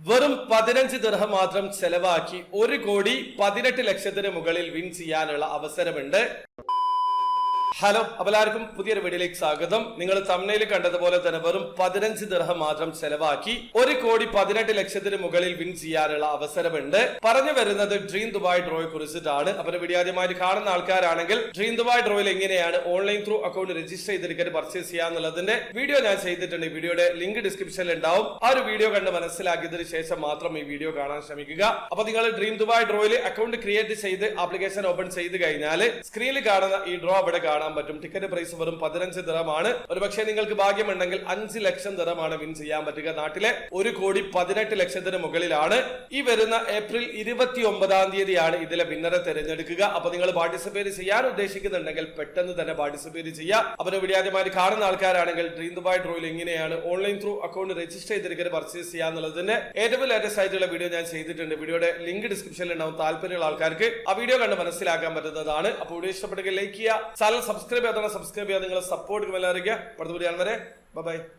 വെറും 15 ദിർഹം മാത്രം ചെലവാക്കി 1,18,00,000 മുകളിൽ വിൻ ചെയ്യാനുള്ള അവസരമുണ്ട്. ഹലോ, എല്ലാവർക്കും പുതിയൊരു വീഡിയോയിലേക്ക് സ്വാഗതം. നിങ്ങൾ തംബ്നെയിൽ കണ്ടതുപോലെ തന്നെ വെറും 15 ദിർഹം മാത്രം ചെലവാക്കി 1,18,00,000 മുകളിൽ വിൻ ചെയ്യാനുള്ള അവസരമുണ്ട്. പറഞ്ഞു വരുന്നത് ഡ്രീം ദുബായ് ഡ്രോയെ കുറിച്ചിട്ടാണ്. അപ്പോൾ വീഡിയോ ആദ്യമായിട്ട് കാണുന്ന ആൾക്കാരാണെങ്കിൽ ഡ്രീം ദുബായ് ഡ്രോയിൽ എങ്ങനെയാണ് ഓൺലൈൻ ത്രൂ അക്കൗണ്ട് രജിസ്റ്റർ ചെയ്തിരിക്കുന്നത് പർച്ചേസ് ചെയ്യാന്നുള്ളതിന്റെ വീഡിയോ ഞാൻ ചെയ്തിട്ടുണ്ട്. വീഡിയോയുടെ ലിങ്ക് ഡിസ്ക്രിപ്ഷനിൽ ഉണ്ടാവും. ആ ഒരു വീഡിയോ കണ്ട് മനസ്സിലാക്കിയതിനു ശേഷം മാത്രം ഈ വീഡിയോ കാണാൻ ശ്രമിക്കുക. അപ്പൊ നിങ്ങൾ ഡ്രീം ദുബായ് ഡ്രോയിൽ അക്കൗണ്ട് ക്രിയേറ്റ് ചെയ്ത് ആപ്ലിക്കേഷൻ ഓപ്പൺ ചെയ്ത് കഴിഞ്ഞാൽ സ്ക്രീനിൽ കാണുന്ന ഈ ഡ്രോ അവിടെ കാണാൻ പറ്റും. ടിക്കറ്റ് പ്രൈസ് വെറും 15 ദിർഹമാണ്. ഒരുപക്ഷെ നിങ്ങൾക്ക് ഭാഗ്യമുണ്ടെങ്കിൽ 5 ലക്ഷം ദിർഹമാണ് വിൻ ചെയ്യാൻ പറ്റുക. നാട്ടിലെ 1,18,00,000 മുകളിലാണ്. ഈ വരുന്ന ഏപ്രിൽ 29-ാം തീയതിയാണ് ഇതിലെ വിന്നറെ തിരഞ്ഞെടുക്കുക. അപ്പൊ നിങ്ങൾ പാർട്ടിസിപ്പേറ്റ് ചെയ്യാൻ ഉദ്ദേശിക്കുന്നുണ്ടെങ്കിൽ പെട്ടെന്ന് തന്നെ പാർട്ടിസിപ്പേറ്റ് ചെയ്യുക. അപ്പൊ വീഡിയോ ആദ്യമായി കാണുന്ന ആൾക്കാരാണെങ്കിൽ ഡ്രീം ദുബായ് ഡ്രോയിൽ എങ്ങനെയാണ് ഓൺലൈൻ ത്രൂ അക്കൗണ്ട് രജിസ്റ്റർ ചെയ്തിരിക്കുന്നത് പർച്ചേസ് ചെയ്യാന്നുള്ളതിന്റെ ഏറ്റവും ലേറ്റസ്റ്റ് ആയിട്ടുള്ള വീഡിയോ ഞാൻ ചെയ്തിട്ടുണ്ട്. വീഡിയോയുടെ ലിങ്ക് ഡിസ്ക്രിപ്ഷനിൽ ഉണ്ടാവും. താല്പര്യമുള്ള ആൾക്കാർക്ക് ആ വീഡിയോ കണ്ട് മനസ്സിലാക്കാൻ പറ്റുന്നതാണ്. അപ്പോൾ വീഡിയോ ഇഷ്ടപ്പെട്ടെങ്കിൽ ലൈക്ക് ചെയ്യുക, ചാനൽ സബ്സ്ക്രൈബ് ചെയ്യാതെ സബ്സ്ക്രൈബ് ചെയ്യാൻ നിങ്ങളെ സപ്പോർട്ട് എല്ലാവരും. അടുത്ത വീഡിയോ വരെ ബൈ.